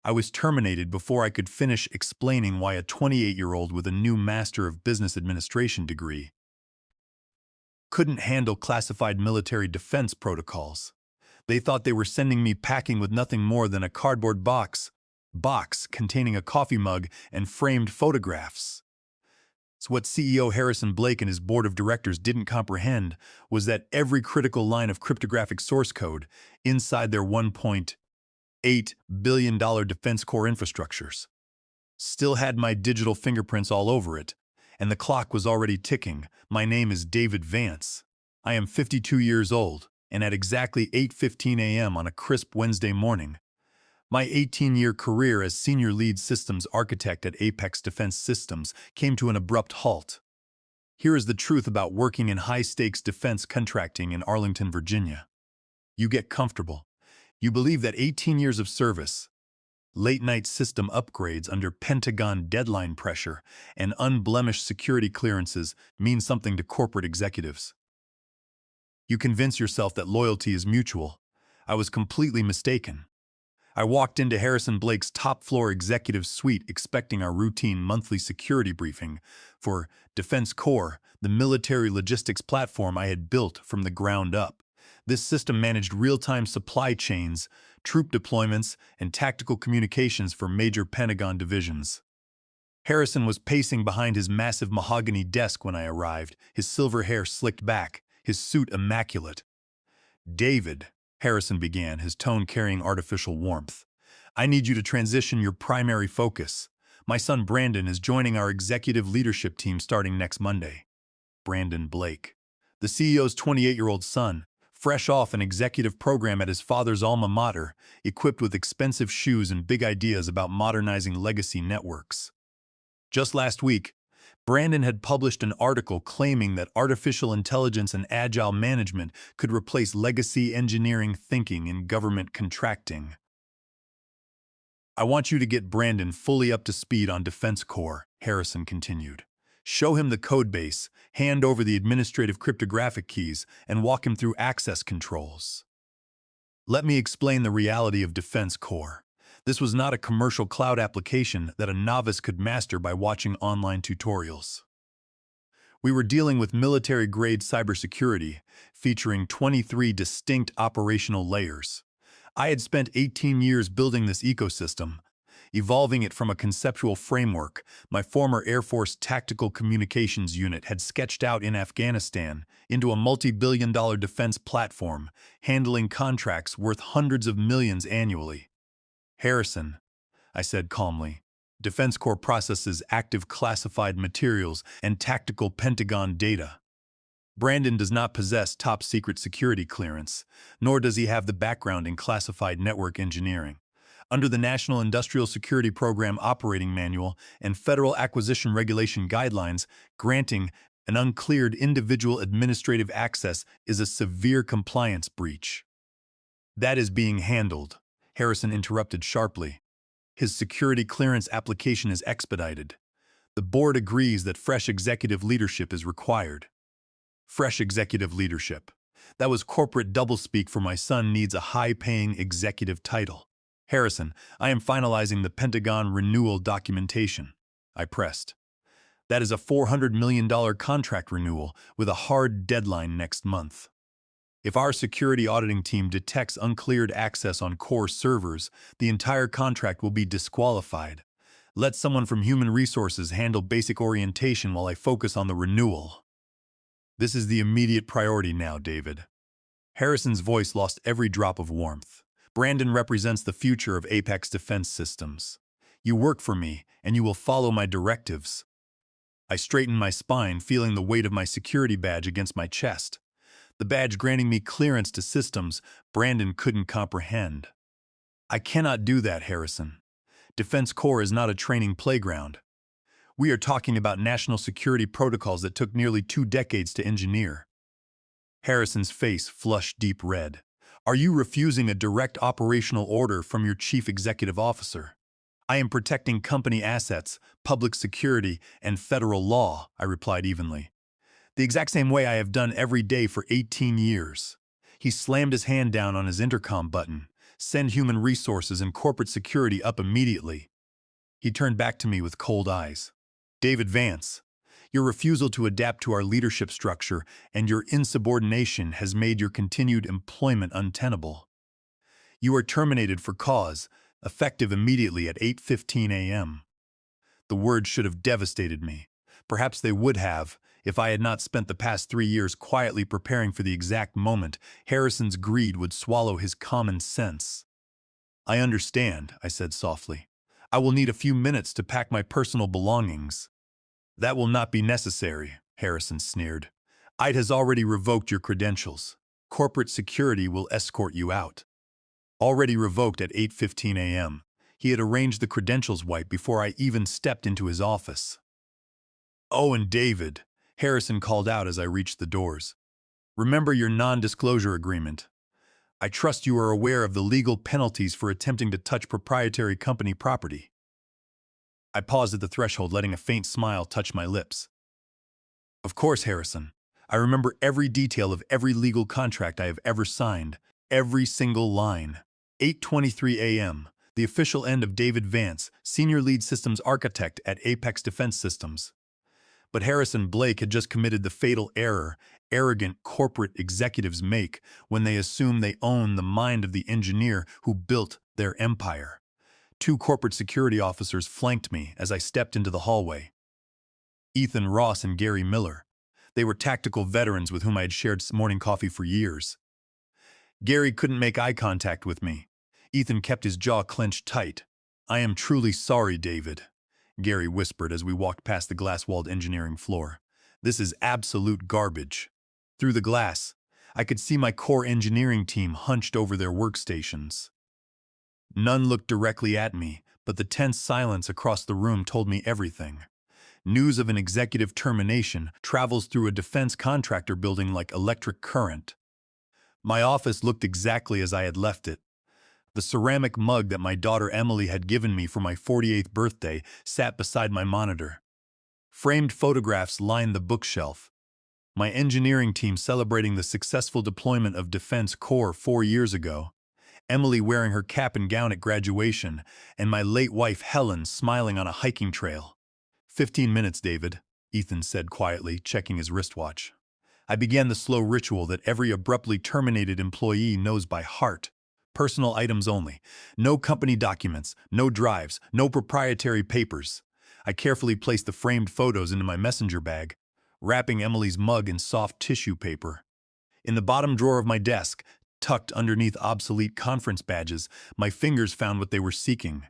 I was terminated before I could finish explaining why a 28-year-old with a new Master of Business Administration degree couldn't handle classified military defense protocols. They thought they were sending me packing with nothing more than a cardboard box containing a coffee mug and framed photographs. So what CEO Harrison Blake and his board of directors didn't comprehend was that every critical line of cryptographic source code inside their $1.8 billion defense core infrastructures still had my digital fingerprints all over it, and the clock was already ticking. My name is David Vance. I am 52 years old, and at exactly 8:15 a.m. on a crisp Wednesday morning, my 18-year career as senior lead systems architect at Apex Defense Systems came to an abrupt halt. Here is the truth about working in high-stakes defense contracting in Arlington, Virginia. You get comfortable. You believe that 18 years of service, late-night system upgrades under Pentagon deadline pressure, and unblemished security clearances mean something to corporate executives. You convince yourself that loyalty is mutual. I was completely mistaken. I walked into Harrison Blake's top-floor executive suite expecting our routine monthly security briefing for Defense Core, the military logistics platform I had built from the ground up. This system managed real-time supply chains, troop deployments, and tactical communications for major Pentagon divisions. Harrison was pacing behind his massive mahogany desk when I arrived, his silver hair slicked back, his suit immaculate. "David," Harrison began, his tone carrying artificial warmth, "I need you to transition your primary focus. My son Brandon is joining our executive leadership team starting next Monday." Brandon Blake, the CEO's 28-year-old son, fresh off an executive program at his father's alma mater, equipped with expensive shoes and big ideas about modernizing legacy networks. Just last week, Brandon had published an article claiming that artificial intelligence and agile management could replace legacy engineering thinking in government contracting. "I want you to get Brandon fully up to speed on Defense Core," Harrison continued. "Show him the codebase, hand over the administrative cryptographic keys, and walk him through access controls. Let me explain the reality of Defense Core. This was not a commercial cloud application that a novice could master by watching online tutorials. We were dealing with military-grade cybersecurity, featuring 23 distinct operational layers. I had spent 18 years building this ecosystem, evolving it from a conceptual framework my former Air Force Tactical Communications Unit had sketched out in Afghanistan into a multi-billion-dollar defense platform, handling contracts worth hundreds of millions annually. "Harrison," I said calmly, "Defense Core processes active classified materials and tactical Pentagon data. Brandon does not possess top-secret security clearance, nor does he have the background in classified network engineering. Under the National Industrial Security Program Operating Manual and Federal Acquisition Regulation Guidelines, granting an uncleared individual administrative access is a severe compliance breach." "That is being handled," Harrison interrupted sharply. "His security clearance application is expedited. The board agrees that fresh executive leadership is required." Fresh executive leadership. That was corporate doublespeak for my son needs a high-paying executive title. "Harrison, I am finalizing the Pentagon renewal documentation," I pressed. "That is a $400 million contract renewal with a hard deadline next month. If our security auditing team detects uncleared access on core servers, the entire contract will be disqualified. Let someone from Human Resources handle basic orientation while I focus on the renewal. This is the immediate priority now, David." Harrison's voice lost every drop of warmth. "Brandon represents the future of Apex Defense Systems. You work for me, and you will follow my directives." I straightened my spine, feeling the weight of my security badge against my chest. The badge granting me clearance to systems Brandon couldn't comprehend. "I cannot do that, Harrison. Defense Core is not a training playground. We are talking about national security protocols that took nearly 2 decades to engineer." Harrison's face flushed deep red. "Are you refusing a direct operational order from your chief executive officer?" "I am protecting company assets, public security, and federal law," I replied evenly. "The exact same way I have done every day for 18 years. He slammed his hand down on his intercom button, Send human resources and corporate security up immediately. He turned back to me with cold eyes. David Vance, your refusal to adapt to our leadership structure and your insubordination has made your continued employment untenable. You are terminated for cause, effective immediately at 8:15 a.m. The words should have devastated me. Perhaps they would have, if I had not spent the past 3 years quietly preparing for the exact moment Harrison's greed would swallow his common sense. I understand, I said softly. I will need a few minutes to pack my personal belongings. That will not be necessary, Harrison sneered. IT has already revoked your credentials. Corporate security will escort you out. Already revoked at 8:15 a.m. He had arranged the credentials wipe before I even stepped into his office. Oh, and David, Harrison called out as I reached the doors. Remember your non-disclosure agreement. I trust you are aware of the legal penalties for attempting to touch proprietary company property. I paused at the threshold, letting a faint smile touch my lips. Of course, Harrison. I remember every detail of every legal contract I have ever signed, every single line. 8:23 a.m., the official end of David Vance, Senior Lead Systems Architect at Apex Defense Systems. But Harrison Blake had just committed the fatal error arrogant corporate executives make when they assume they own the mind of the engineer who built their empire. 2 corporate security officers flanked me as I stepped into the hallway. Ethan Ross and Gary Miller. They were tactical veterans with whom I had shared morning coffee for years. Gary couldn't make eye contact with me. Ethan kept his jaw clenched tight. I am truly sorry, David, Gary whispered as we walked past the glass-walled engineering floor. This is absolute garbage. Through the glass, I could see my core engineering team hunched over their workstations. None looked directly at me, but the tense silence across the room told me everything. News of an executive termination travels through a defense contractor building like electric current. My office looked exactly as I had left it. The ceramic mug that my daughter Emily had given me for my 48th birthday sat beside my monitor. Framed photographs lined the bookshelf. My engineering team celebrating the successful deployment of Defense Corps 4 years ago, Emily wearing her cap and gown at graduation, and my late wife Helen smiling on a hiking trail. 15 minutes, David, Ethan said quietly, checking his wristwatch. I began the slow ritual that every abruptly terminated employee knows by heart. Personal items only. No company documents, no drives, no proprietary papers. I carefully placed the framed photos into my messenger bag, wrapping Emily's mug in soft tissue paper. In the bottom drawer of my desk, tucked underneath obsolete conference badges, my fingers found what they were seeking.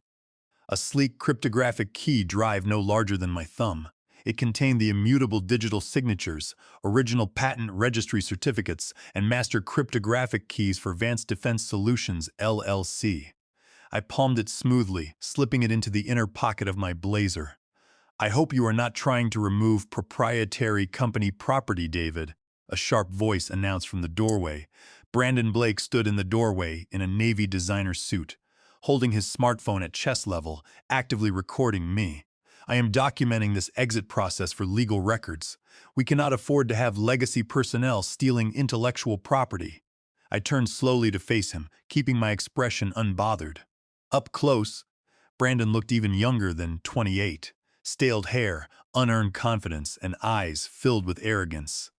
A sleek cryptographic key drive no larger than my thumb. It contained the immutable digital signatures, original patent registry certificates, and master cryptographic keys for Vance Defense Solutions, LLC. I palmed it smoothly, slipping it into the inner pocket of my blazer. I hope you are not trying to remove proprietary company property, David, a sharp voice announced from the doorway. Brandon Blake stood in the doorway in a Navy designer suit, holding his smartphone at chest level, actively recording me. I am documenting this exit process for legal records. We cannot afford to have legacy personnel stealing intellectual property. I turned slowly to face him, keeping my expression unbothered. Up close, Brandon looked even younger than 28. Staled hair, unearned confidence, and eyes filled with arrogance.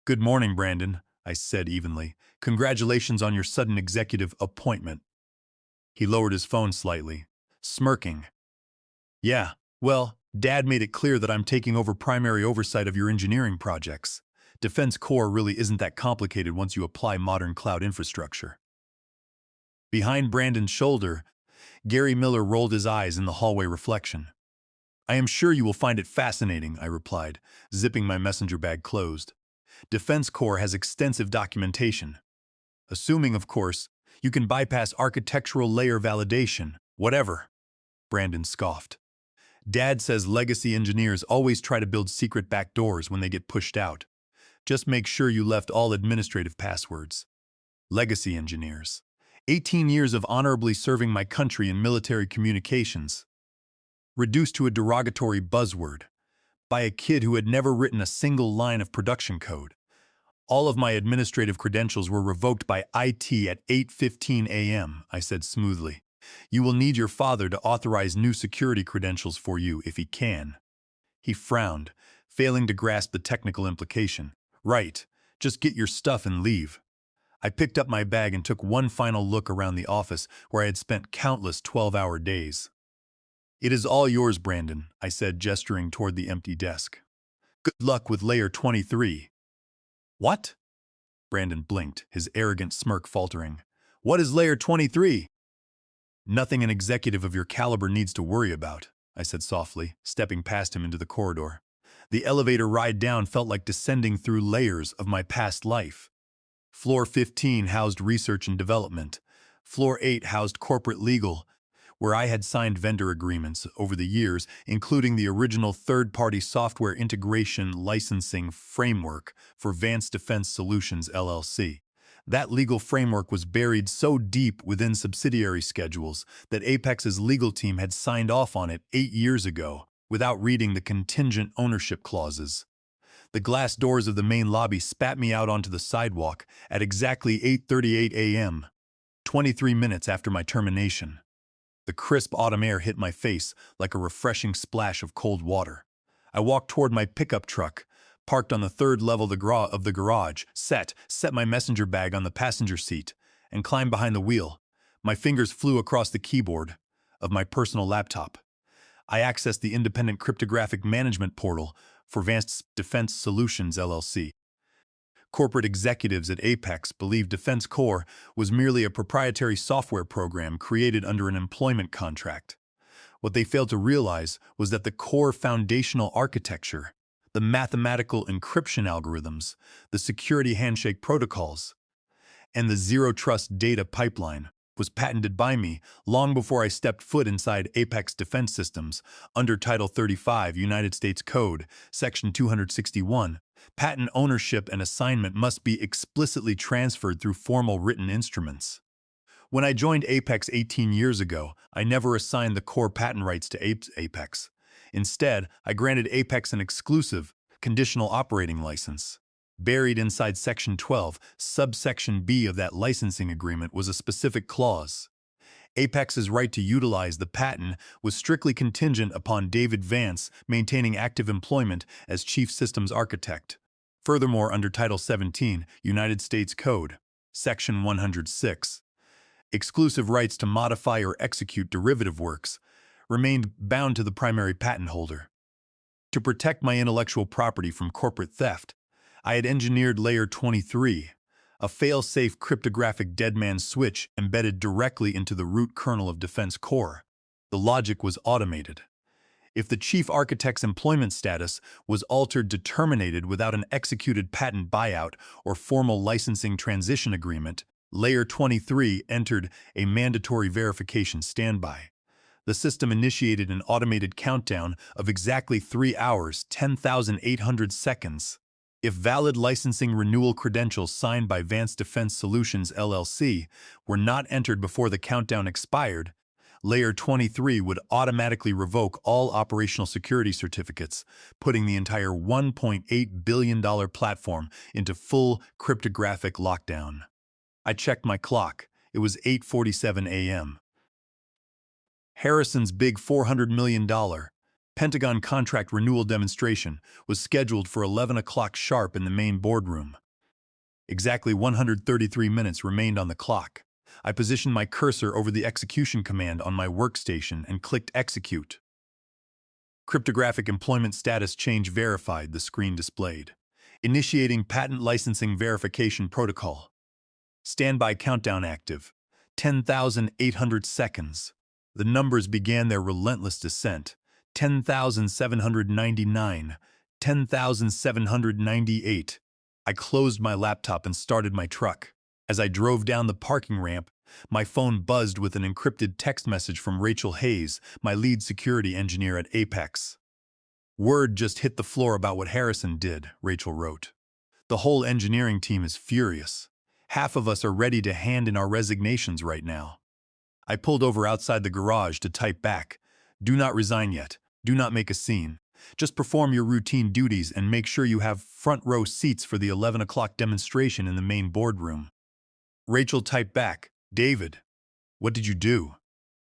Good morning, Brandon, I said evenly. Congratulations on your sudden executive appointment. He lowered his phone slightly, smirking. Yeah, well, Dad made it clear that I'm taking over primary oversight of your engineering projects. Defense Corps really isn't that complicated once you apply modern cloud infrastructure. Behind Brandon's shoulder, Gary Miller rolled his eyes in the hallway reflection. I am sure you will find it fascinating, I replied, zipping my messenger bag closed. Defense Corps has extensive documentation. Assuming, of course, you can bypass architectural layer validation, whatever, Brandon scoffed. Dad says legacy engineers always try to build secret back doors when they get pushed out. Just make sure you left all administrative passwords. Legacy engineers. 18 years of honorably serving my country in military communications. Reduced to a derogatory buzzword by a kid who had never written a single line of production code. All of my administrative credentials were revoked by IT at 8:15 a.m., I said smoothly. You will need your father to authorize new security credentials for you if he can. He frowned, failing to grasp the technical implication. Right, just get your stuff and leave. I picked up my bag and took one final look around the office where I had spent countless 12-hour days. It is all yours, Brandon, I said, gesturing toward the empty desk. Good luck with Layer 23. What? Brandon blinked, his arrogant smirk faltering. What is Layer 23? Nothing an executive of your caliber needs to worry about, I said softly, stepping past him into the corridor. The elevator ride down felt like descending through layers of my past life. Floor 15 housed research and development. Floor 8 housed corporate legal, where I had signed vendor agreements over the years, including the original third-party software integration licensing framework for Vance Defense Solutions, LLC. That legal framework was buried so deep within subsidiary schedules that Apex's legal team had signed off on it 8 years ago without reading the contingent ownership clauses. The glass doors of the main lobby spat me out onto the sidewalk at exactly 8:38 a.m., 23 minutes after my termination. The crisp autumn air hit my face like a refreshing splash of cold water. I walked toward my pickup truck, parked on the third level of the garage, set my messenger bag on the passenger seat, and climbed behind the wheel. My fingers flew across the keyboard of my personal laptop. I accessed the independent cryptographic management portal for Vance Defense Solutions, LLC. Corporate executives at Apex believed Defense Core was merely a proprietary software program created under an employment contract. What they failed to realize was that the core foundational architecture, the mathematical encryption algorithms, the security handshake protocols, and the zero-trust data pipeline was patented by me long before I stepped foot inside Apex Defense Systems under Title 35 United States Code, Section 261. Patent ownership and assignment must be explicitly transferred through formal written instruments. When I joined Apex 18 years ago, I never assigned the core patent rights to Apex. Instead, I granted Apex an exclusive, conditional operating license. Buried inside Section 12, subsection B of that licensing agreement was a specific clause. Apex's right to utilize the patent was strictly contingent upon David Vance maintaining active employment as Chief Systems Architect. Furthermore, under Title 17, United States Code, Section 106, exclusive rights to modify or execute derivative works remained bound to the primary patent holder. To protect my intellectual property from corporate theft, I had engineered Layer 23, a fail-safe cryptographic deadman switch embedded directly into the root kernel of Defense Core. The logic was automated. If the chief architect's employment status was altered to terminated without an executed patent buyout or formal licensing transition agreement, Layer 23 entered a mandatory verification standby. The system initiated an automated countdown of exactly 3 hours, 10,800 seconds. If valid licensing renewal credentials signed by Vance Defense Solutions, LLC were not entered before the countdown expired, Layer 23 would automatically revoke all operational security certificates, putting the entire $1.8 billion platform into full cryptographic lockdown. I checked my clock. It was 8:47 a.m. Harrison's big $400 million Pentagon contract renewal demonstration was scheduled for 11 o'clock sharp in the main boardroom. Exactly 133 minutes remained on the clock. I positioned my cursor over the execution command on my workstation and clicked Execute. Cryptographic employment status change verified, the screen displayed. Initiating patent licensing verification protocol. Standby countdown active. 10,800 seconds. The numbers began their relentless descent. 10,799, 10,798. I closed my laptop and started my truck. As I drove down the parking ramp, my phone buzzed with an encrypted text message from Rachel Hayes, my lead security engineer at Apex. Word just hit the floor about what Harrison did, Rachel wrote. The whole engineering team is furious. Half of us are ready to hand in our resignations right now. I pulled over outside the garage to type back, "Do not resign yet. Do not make a scene. Just perform your routine duties and make sure you have front row seats for the 11 o'clock demonstration in the main boardroom." Rachel typed back, "David, what did you do?"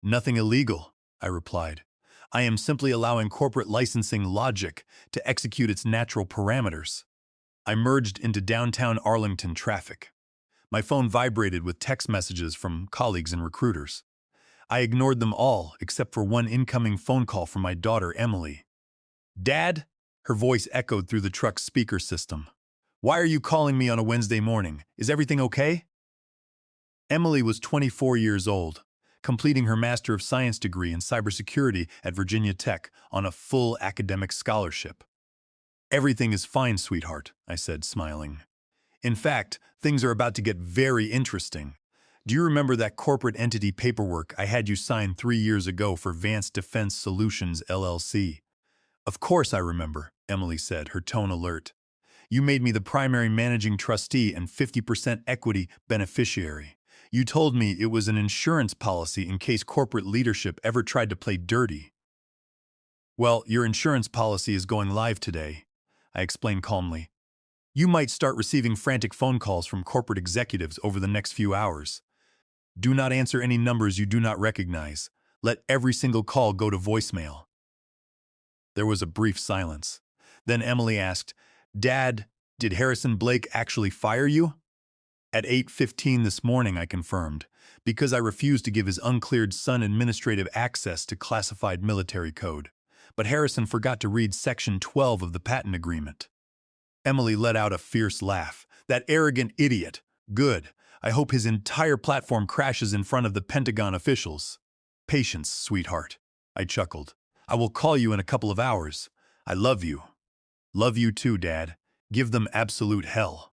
"Nothing illegal," I replied. "I am simply allowing corporate licensing logic to execute its natural parameters." I merged into downtown Arlington traffic. My phone vibrated with text messages from colleagues and recruiters. I ignored them all except for one incoming phone call from my daughter, Emily. "Dad?" Her voice echoed through the truck's speaker system. "Why are you calling me on a Wednesday morning? Is everything okay?" Emily was 24 years old, completing her Master of Science degree in cybersecurity at Virginia Tech on a full academic scholarship. "Everything is fine, sweetheart," I said, smiling. "In fact, things are about to get very interesting. Do you remember that corporate entity paperwork I had you sign 3 years ago for Vance Defense Solutions, LLC? "Of course I remember," Emily said, her tone alert. "You made me the primary managing trustee and 50% equity beneficiary. You told me it was an insurance policy in case corporate leadership ever tried to play dirty." "Well, your insurance policy is going live today," I explained calmly. "You might start receiving frantic phone calls from corporate executives over the next few hours. Do not answer any numbers you do not recognize. Let every single call go to voicemail." There was a brief silence. Then Emily asked, "Dad, did Harrison Blake actually fire you?" "At 8:15 this morning," I confirmed, because I refused to give his uncleared son administrative access to classified military code. But Harrison forgot to read Section 12 of the patent agreement. Emily let out a fierce laugh. "That arrogant idiot. Good. I hope his entire platform crashes in front of the Pentagon officials." "Patience, sweetheart," I chuckled. "I will call you in a couple of hours. I love you." "Love you too, Dad. Give them absolute hell."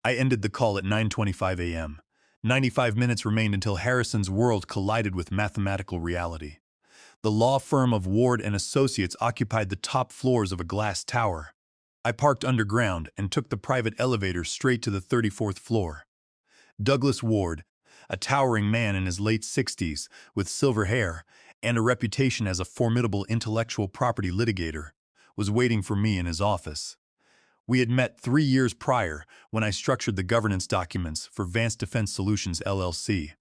I ended the call at 9:25 a.m. 95 minutes remained until Harrison's world collided with mathematical reality. The law firm of Ward and Associates occupied the top floors of a glass tower. I parked underground and took the private elevator straight to the 34th floor. Douglas Ward, a towering man in his late 60s with silver hair and a reputation as a formidable intellectual property litigator, was waiting for me in his office. We had met 3 years prior when I structured the governance documents for Vance Defense Solutions, LLC.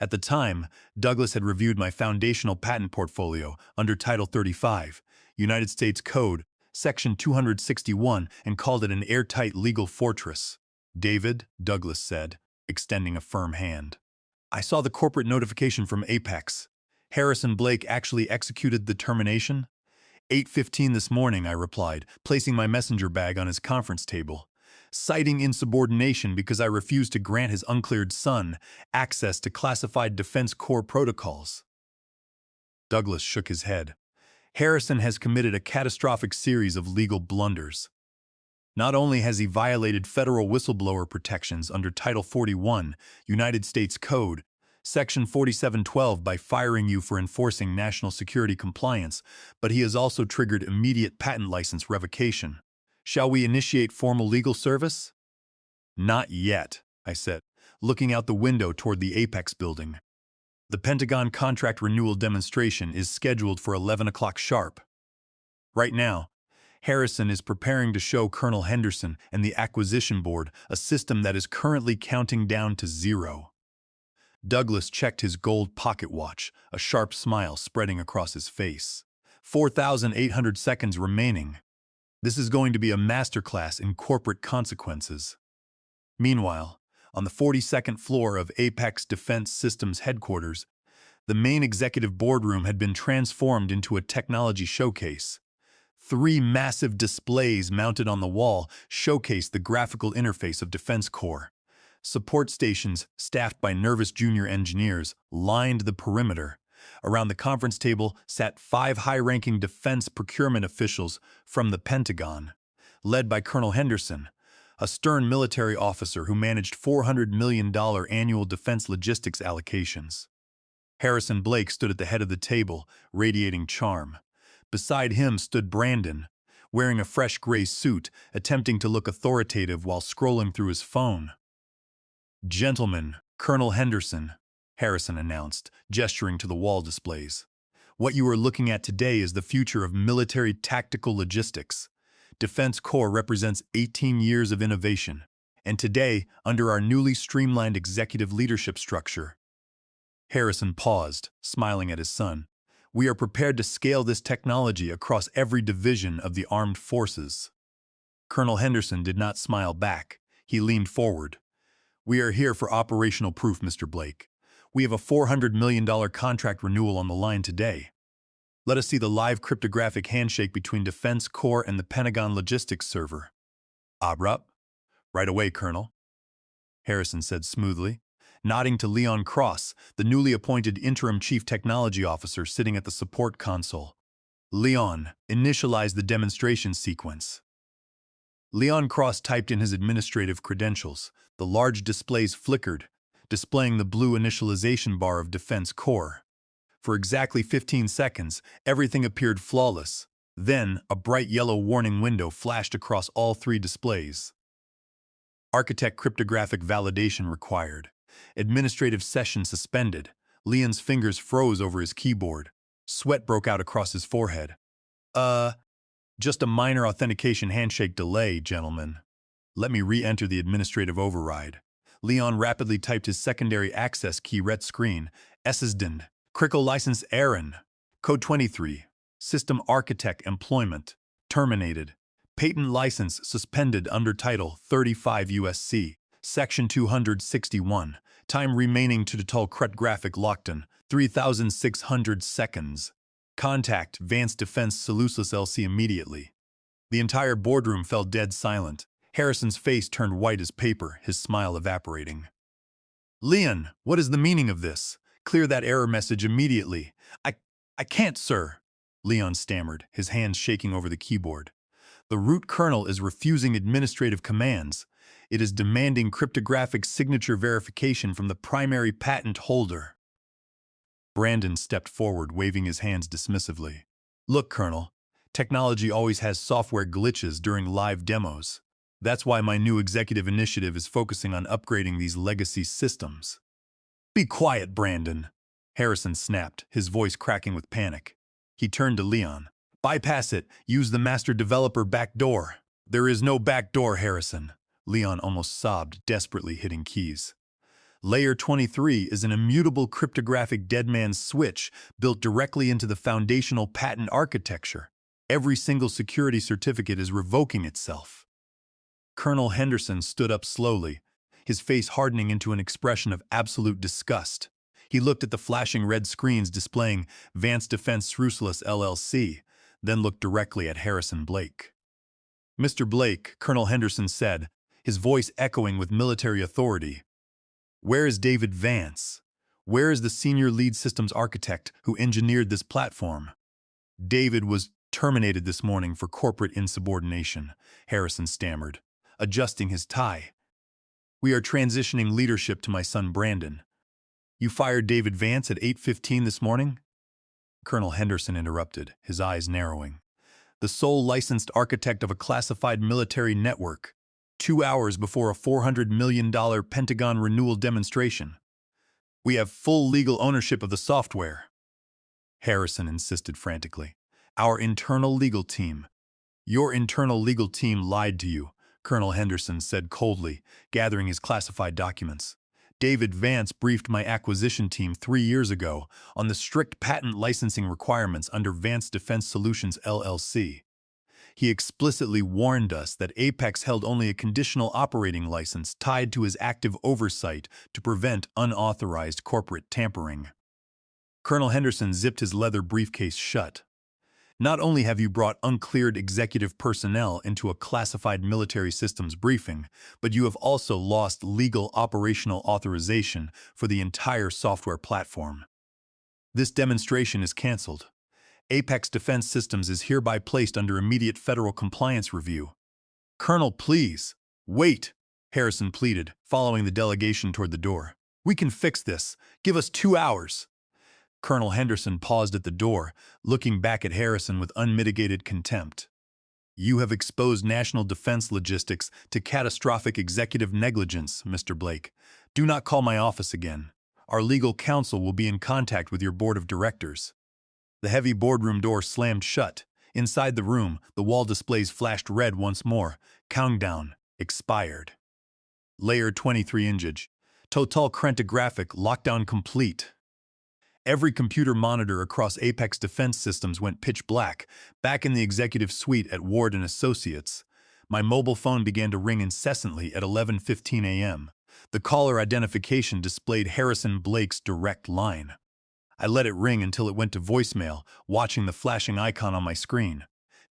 At the time, Douglas had reviewed my foundational patent portfolio under Title 35, United States Code, Section 261, and called it an airtight legal fortress. "David," Douglas said, extending a firm hand, "I saw the corporate notification from Apex. Harrison Blake actually executed the termination?" "8:15 this morning," I replied, placing my messenger bag on his conference table. "Citing insubordination because I refused to grant his uncleared son access to classified defense core protocols." Douglas shook his head. "Harrison has committed a catastrophic series of legal blunders. Not only has he violated federal whistleblower protections under Title 41, United States Code, Section 4712 by firing you for enforcing national security compliance, but he has also triggered immediate patent license revocation. Shall we initiate formal legal service?" "Not yet," I said, looking out the window toward the Apex building. "The Pentagon contract renewal demonstration is scheduled for 11 o'clock sharp. Right now, Harrison is preparing to show Colonel Henderson and the acquisition board a system that is currently counting down to 0. Douglas checked his gold pocket watch, a sharp smile spreading across his face. 4,800 seconds remaining. This is going to be a masterclass in corporate consequences. Meanwhile, on the 42nd floor of Apex Defense Systems headquarters, the main executive boardroom had been transformed into a technology showcase. 3 massive displays mounted on the wall showcased the graphical interface of Defense Corps. Support stations, staffed by nervous junior engineers, lined the perimeter. Around the conference table sat 5 high-ranking defense procurement officials from the Pentagon, led by Colonel Henderson, a stern military officer who managed $400 million annual defense logistics allocations. Harrison Blake stood at the head of the table, radiating charm. Beside him stood Brandon, wearing a fresh gray suit, attempting to look authoritative while scrolling through his phone. "Gentlemen, Colonel Henderson," Harrison announced, gesturing to the wall displays. What you are looking at today is the future of military tactical logistics. Defense Corps represents 18 years of innovation, and today, under our newly streamlined executive leadership structure, Harrison paused, smiling at his son. We are prepared to scale this technology across every division of the armed forces. Colonel Henderson did not smile back. He leaned forward. We are here for operational proof, Mr. Blake. We have a $400 million contract renewal on the line today. Let us see the live cryptographic handshake between Defense Corps and the Pentagon Logistics Server. Abrupt. Right away, Colonel, Harrison said smoothly, nodding to Leon Cross, the newly appointed interim chief technology officer sitting at the support console. Leon, initialize the demonstration sequence. Leon Cross typed in his administrative credentials. The large displays flickered, displaying the blue initialization bar of Defense Corps. For exactly 15 seconds, everything appeared flawless. Then, a bright yellow warning window flashed across all three displays. Architect cryptographic validation required. Administrative session suspended. Leon's fingers froze over his keyboard. Sweat broke out across his forehead. Just a minor authentication handshake delay, gentlemen. Let me re-enter the administrative override. Leon rapidly typed his secondary access key ret screen. SSDN. Crickle license Aaron. Code 23. System Architect Employment. Terminated. Patent license suspended under Title 35 USC. Section 261. Time remaining to total cryptographic lockdown. 3,600 seconds. Contact Vance Defense Solutions LC immediately. The entire boardroom fell dead silent. Harrison's face turned white as paper, his smile evaporating. Leon, what is the meaning of this? Clear that error message immediately. I can't, sir, Leon stammered, his hands shaking over the keyboard. The root kernel is refusing administrative commands. It is demanding cryptographic signature verification from the primary patent holder. Brandon stepped forward, waving his hands dismissively. Look, Colonel, technology always has software glitches during live demos. That's why my new executive initiative is focusing on upgrading these legacy systems. Be quiet, Brandon, Harrison snapped, his voice cracking with panic. He turned to Leon. Bypass it. Use the master developer backdoor. There is no backdoor, Harrison. Leon almost sobbed, desperately hitting keys. Layer 23 is an immutable cryptographic deadman switch built directly into the foundational patent architecture. Every single security certificate is revoking itself. Colonel Henderson stood up slowly, his face hardening into an expression of absolute disgust. He looked at the flashing red screens displaying Vance Defense Solutions LLC, then looked directly at Harrison Blake. Mr. Blake, Colonel Henderson said, his voice echoing with military authority. Where is David Vance? Where is the senior lead systems architect who engineered this platform? David was terminated this morning for corporate insubordination, Harrison stammered, adjusting his tie. We are transitioning leadership to my son Brandon. You fired David Vance at 8:15 this morning? Colonel Henderson interrupted, his eyes narrowing. The sole licensed architect of a classified military network, 2 hours before a $400 million Pentagon renewal demonstration. We have full legal ownership of the software. Harrison insisted frantically. Our internal legal team. Your internal legal team lied to you, Colonel Henderson said coldly, gathering his classified documents. David Vance briefed my acquisition team 3 years ago on the strict patent licensing requirements under Vance Defense Solutions LLC. He explicitly warned us that Apex held only a conditional operating license tied to his active oversight to prevent unauthorized corporate tampering. Colonel Henderson zipped his leather briefcase shut. Not only have you brought uncleared executive personnel into a classified military systems briefing, but you have also lost legal operational authorization for the entire software platform. This demonstration is canceled. Apex Defense Systems is hereby placed under immediate federal compliance review. Colonel, please, wait, Harrison pleaded, following the delegation toward the door. We can fix this. Give us 2 hours. Colonel Henderson paused at the door, looking back at Harrison with unmitigated contempt. You have exposed national defense logistics to catastrophic executive negligence, Mr. Blake. Do not call my office again. Our legal counsel will be in contact with your board of directors. The heavy boardroom door slammed shut. Inside the room, the wall displays flashed red once more. Countdown. Expired. Layer 23 Ingage. Total Crentographic Lockdown Complete. Every computer monitor across Apex Defense Systems went pitch black. Back in the executive suite at Ward & Associates, my mobile phone began to ring incessantly at 11:15 a.m. The caller identification displayed Harrison Blake's direct line. I let it ring until it went to voicemail, watching the flashing icon on my screen.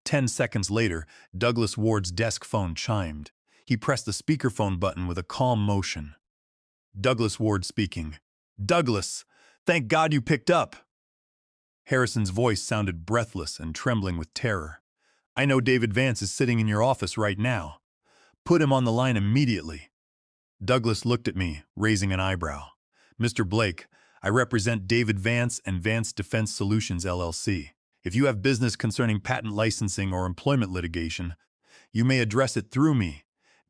10 seconds later, Douglas Ward's desk phone chimed. He pressed the speakerphone button with a calm motion. Douglas Ward speaking. "Douglas, thank God you picked up." Harrison's voice sounded breathless and trembling with terror. "I know David Vance is sitting in your office right now. Put him on the line immediately." Douglas looked at me, raising an eyebrow. "Mr. Blake, I represent David Vance and Vance Defense Solutions, LLC. If you have business concerning patent licensing or employment litigation, you may address it through me."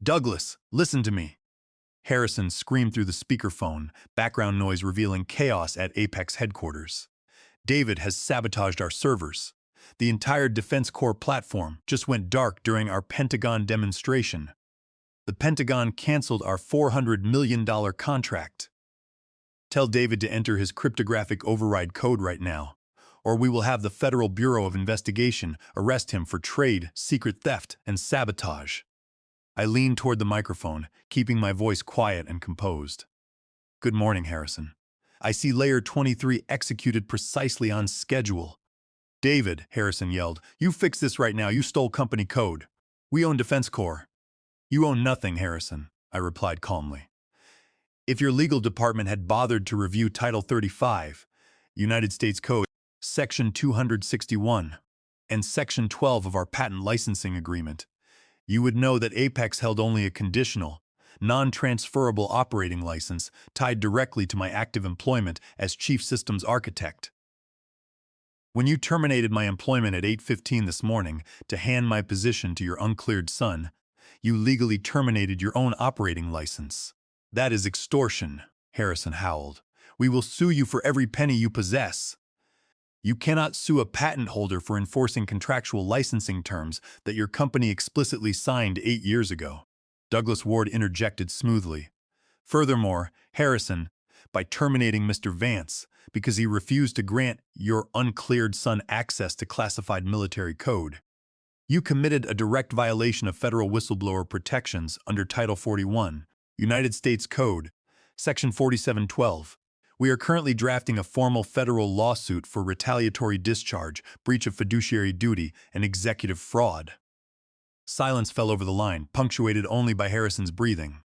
"Douglas, listen to me." Harrison screamed through the speakerphone, background noise revealing chaos at Apex headquarters. "David has sabotaged our servers. The entire Defense Corps platform just went dark during our Pentagon demonstration. The Pentagon canceled our $400 million contract. Tell David to enter his cryptographic override code right now, or we will have the Federal Bureau of Investigation arrest him for trade, secret theft, and sabotage." I leaned toward the microphone, keeping my voice quiet and composed. "Good morning, Harrison. I see Layer 23 executed precisely on schedule." "David," Harrison yelled, "you fix this right now. You stole company code. We own Defense Corps." "You own nothing, Harrison," I replied calmly. "If your legal department had bothered to review Title 35, United States Code, Section 261, and Section 12 of our patent licensing agreement, you would know that Apex held only a conditional, non-transferable operating license tied directly to my active employment as Chief Systems Architect. When you terminated my employment at 8:15 this morning to hand my position to your uncleared son, you legally terminated your own operating license. That is extortion," Harrison howled. "We will sue you for every penny you possess." "You cannot sue a patent holder for enforcing contractual licensing terms that your company explicitly signed 8 years ago," Douglas Ward interjected smoothly. "Furthermore, Harrison, by terminating Mr. Vance because he refused to grant your uncleared son access to classified military code, you committed a direct violation of federal whistleblower protections under Title 41, United States Code, Section 4712. We are currently drafting a formal federal lawsuit for retaliatory discharge, breach of fiduciary duty, and executive fraud." Silence fell over the line, punctuated only by Harrison's breathing.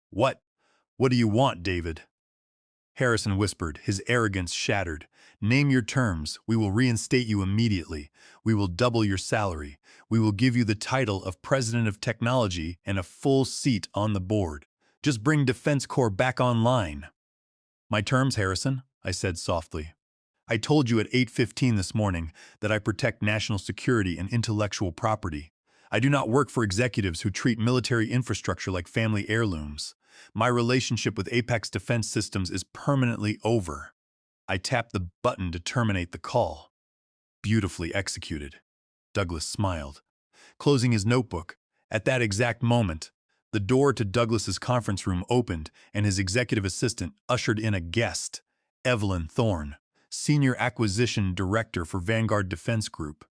What do you want, David?" Harrison whispered, his arrogance shattered. "Name your terms. We will reinstate you immediately. We will double your salary. We will give you the title of President of Technology and a full seat on the board. Just bring Defense Corps back online." "My terms, Harrison," I said softly. "I told you at 8:15 this morning that I protect national security and intellectual property. I do not work for executives who treat military infrastructure like family heirlooms. My relationship with Apex Defense Systems is permanently over." I tapped the button to terminate the call. "Beautifully executed," Douglas smiled, closing his notebook. At that exact moment, the door to Douglas's conference room opened and his executive assistant ushered in a guest, Evelyn Thorne, Senior Acquisition Director for Vanguard Defense Group,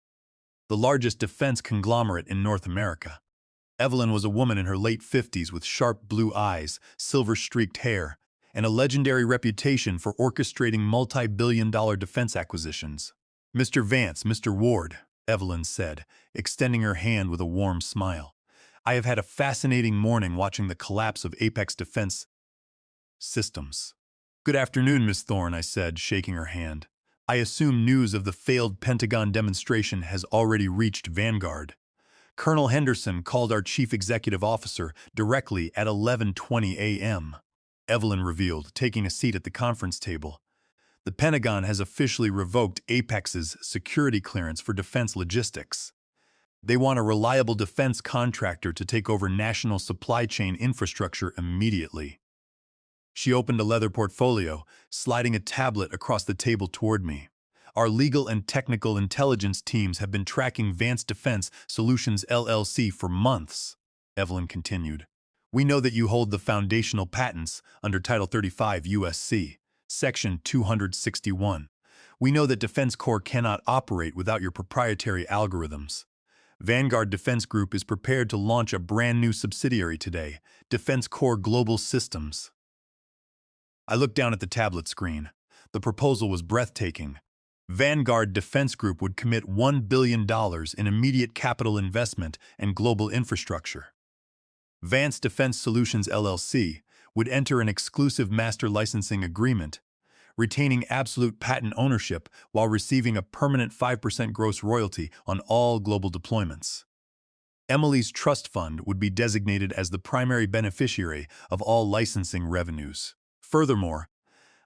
the largest defense conglomerate in North America. Evelyn was a woman in her late 50s with sharp blue eyes, silver-streaked hair, and a legendary reputation for orchestrating multi-billion-dollar defense acquisitions. "Mr. Vance, Mr. Ward," Evelyn said, extending her hand with a warm smile. "I have had a fascinating morning watching the collapse of Apex Defense Systems." "Good afternoon, Miss Thorne," I said, shaking her hand. "I assume news of the failed Pentagon demonstration has already reached Vanguard. Colonel Henderson called our Chief Executive Officer directly at 11:20 a.m., Evelyn revealed, taking a seat at the conference table. "The Pentagon has officially revoked Apex's security clearance for defense logistics. They want a reliable defense contractor to take over national supply chain infrastructure immediately." She opened a leather portfolio, sliding a tablet across the table toward me. Our legal and technical intelligence teams have been tracking Vance Defense Solutions LLC for months, Evelyn continued. We know that you hold the foundational patents under Title 35 U.S.C., Section 261. We know that Defense Corps cannot operate without your proprietary algorithms. Vanguard Defense Group is prepared to launch a brand new subsidiary today, Defense Corps Global Systems. I looked down at the tablet screen. The proposal was breathtaking. Vanguard Defense Group would commit $1 billion in immediate capital investment and global infrastructure. Vance Defense Solutions LLC would enter an exclusive master licensing agreement, retaining absolute patent ownership while receiving a permanent 5% gross royalty on all global deployments. Emily's trust fund would be designated as the primary beneficiary of all licensing revenues. Furthermore,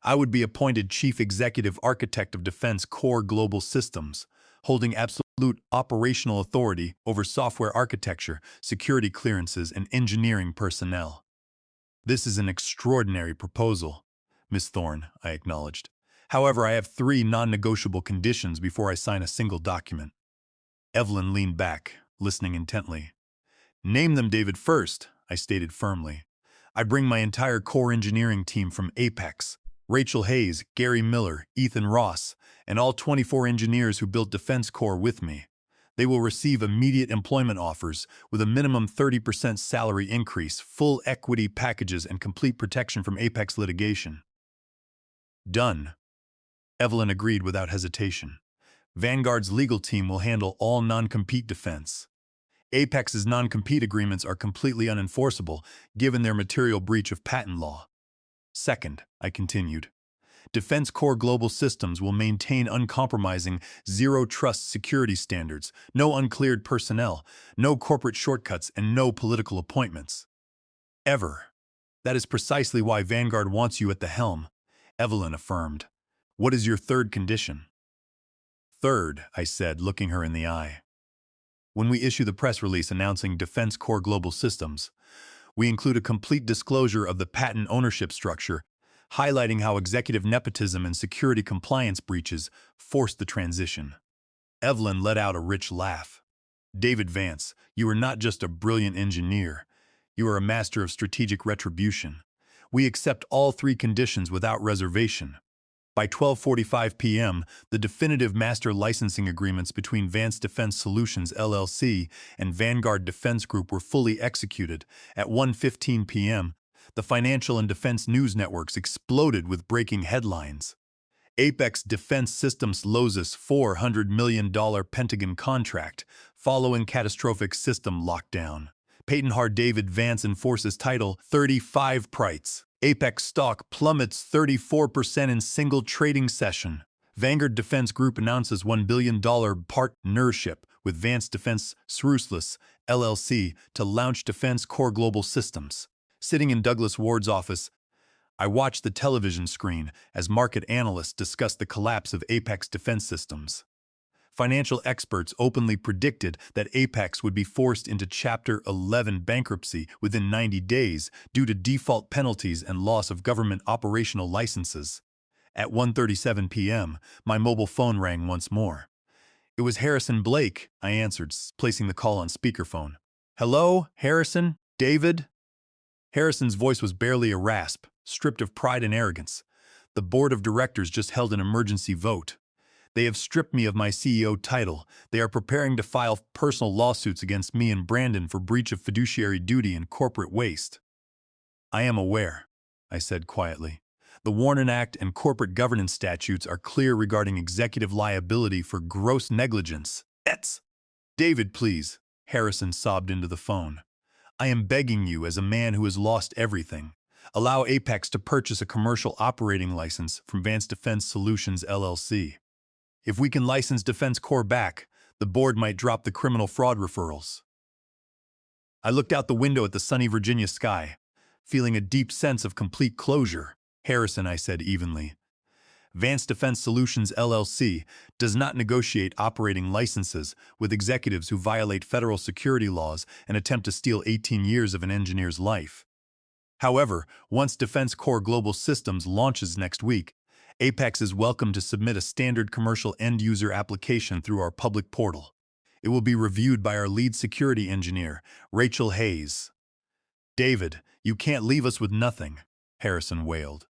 I would be appointed Chief Executive Architect of Defense Corps Global Systems, holding absolute operational authority over software architecture, security clearances, and engineering personnel. This is an extraordinary proposal, Miss Thorne, I acknowledged. However, I have 3 non-negotiable conditions before I sign a single document. Evelyn leaned back, listening intently. Name them, David, first, I stated firmly. I bring my entire core engineering team from Apex, Rachel Hayes, Gary Miller, Ethan Ross, and all 24 engineers who built Defense Corps with me. They will receive immediate employment offers with a minimum 30% salary increase, full equity packages, and complete protection from Apex litigation. Done. Evelyn agreed without hesitation. Vanguard's legal team will handle all non-compete defense. Apex's non-compete agreements are completely unenforceable, given their material breach of patent law. Second, I continued, Defense Corps Global Systems will maintain uncompromising zero-trust security standards, no uncleared personnel, no corporate shortcuts, and no political appointments. Ever. That is precisely why Vanguard wants you at the helm, Evelyn affirmed. What is your third condition? Third, I said, looking her in the eye. When we issue the press release announcing Defense Corps Global Systems, we include a complete disclosure of the patent ownership structure, highlighting how executive nepotism and security compliance breaches forced the transition. Evelyn let out a rich laugh. David Vance, you are not just a brilliant engineer. You are a master of strategic retribution. We accept all 3 conditions without reservation. By 12:45 p.m., the definitive master licensing agreements between Vance Defense Solutions LLC and Vanguard Defense Group were fully executed. At 1:15 p.m., the financial and defense news networks exploded with breaking headlines. Apex Defense Systems loses $400 million Pentagon contract following catastrophic system lockdown. Patent Hard David Vance enforces Title 35 rights. Apex stock plummets 34% in single trading session. Vanguard Defense Group announces $1 billion partnership with Vance Defense Solutions LLC to launch Defense Corps Global Systems. Sitting in Douglas Ward's office, I watched the television screen as market analysts discussed the collapse of Apex Defense Systems. Financial experts openly predicted that Apex would be forced into Chapter 11 bankruptcy within 90 days due to default penalties and loss of government operational licenses. At 1:37 p.m., my mobile phone rang once more. It was Harrison Blake, I answered, placing the call on speakerphone. Hello, Harrison? David? Harrison's voice was barely a rasp, stripped of pride and arrogance. The board of directors just held an emergency vote. They have stripped me of my CEO title. They are preparing to file personal lawsuits against me and Brandon for breach of fiduciary duty and corporate waste. I am aware, I said quietly. The Warren Act and corporate governance statutes are clear regarding executive liability for gross negligence. David, please, Harrison sobbed into the phone. I am begging you as a man who has lost everything. Allow Apex to purchase a commercial operating license from Vance Defense Solutions LLC. If we can license Defense Corps back, the board might drop the criminal fraud referrals. I looked out the window at the sunny Virginia sky, feeling a deep sense of complete closure. Harrison, I said evenly. Vance Defense Solutions LLC does not negotiate operating licenses with executives who violate federal security laws and attempt to steal 18 years of an engineer's life. However, once Defense Corps Global Systems launches next week, Apex is welcome to submit a standard commercial end-user application through our public portal. It will be reviewed by our lead security engineer, Rachel Hayes. David, you can't leave us with nothing, Harrison wailed.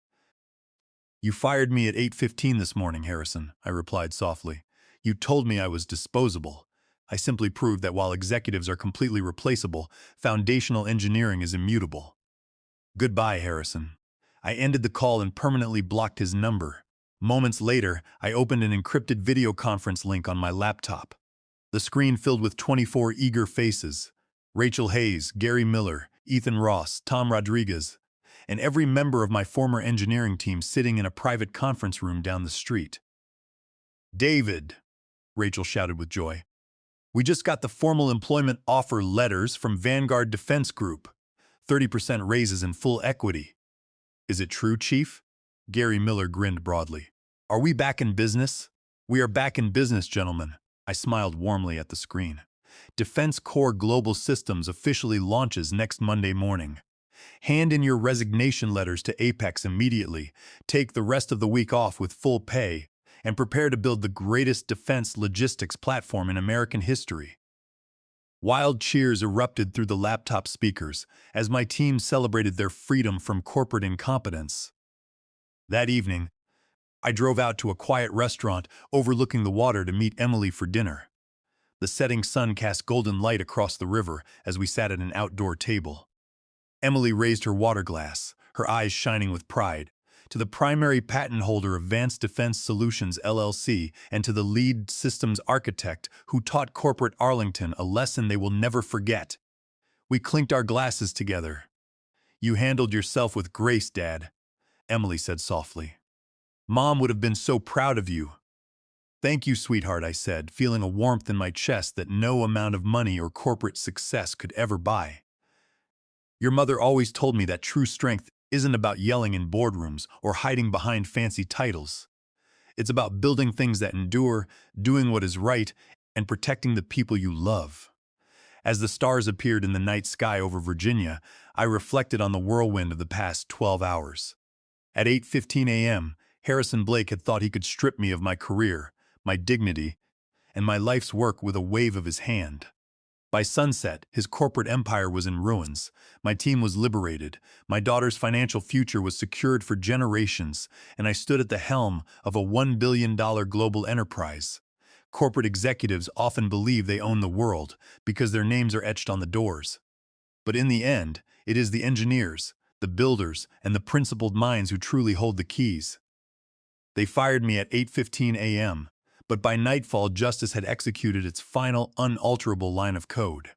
You fired me at 8:15 this morning, Harrison, I replied softly. You told me I was disposable. I simply proved that while executives are completely replaceable, foundational engineering is immutable. Goodbye, Harrison. I ended the call and permanently blocked his number. Moments later, I opened an encrypted video conference link on my laptop. The screen filled with 24 eager faces. Rachel Hayes, Gary Miller, Ethan Ross, Tom Rodriguez, and every member of my former engineering team sitting in a private conference room down the street. David, Rachel shouted with joy. We just got the formal employment offer letters from Vanguard Defense Group. 30% raises in full equity. Is it true, Chief? Gary Miller grinned broadly. Are we back in business? We are back in business, gentlemen. I smiled warmly at the screen. Defense Core Global Systems officially launches next Monday morning. Hand in your resignation letters to Apex immediately, take the rest of the week off with full pay, and prepare to build the greatest defense logistics platform in American history. Wild cheers erupted through the laptop speakers as my team celebrated their freedom from corporate incompetence. That evening, I drove out to a quiet restaurant overlooking the water to meet Emily for dinner. The setting sun cast golden light across the river as we sat at an outdoor table. Emily raised her water glass, her eyes shining with pride, to the primary patent holder of Advanced Defense Solutions LLC and to the lead systems architect who taught corporate Arlington a lesson they will never forget. We clinked our glasses together. You handled yourself with grace, Dad, Emily said softly. Mom would have been so proud of you. Thank you, sweetheart, I said, feeling a warmth in my chest that no amount of money or corporate success could ever buy. Your mother always told me that true strength isn't about yelling in boardrooms or hiding behind fancy titles. It's about building things that endure, doing what is right, and protecting the people you love. As the stars appeared in the night sky over Virginia, I reflected on the whirlwind of the past 12 hours. At 8:15 a.m., Harrison Blake had thought he could strip me of my career, my dignity, and my life's work with a wave of his hand. By sunset, his corporate empire was in ruins. My team was liberated. My daughter's financial future was secured for generations, and I stood at the helm of a $1 billion global enterprise. Corporate executives often believe they own the world because their names are etched on the doors. But in the end, it is the engineers, the builders, and the principled minds who truly hold the keys. They fired me at 8:15 a.m., but by nightfall justice had executed its final, unalterable line of code.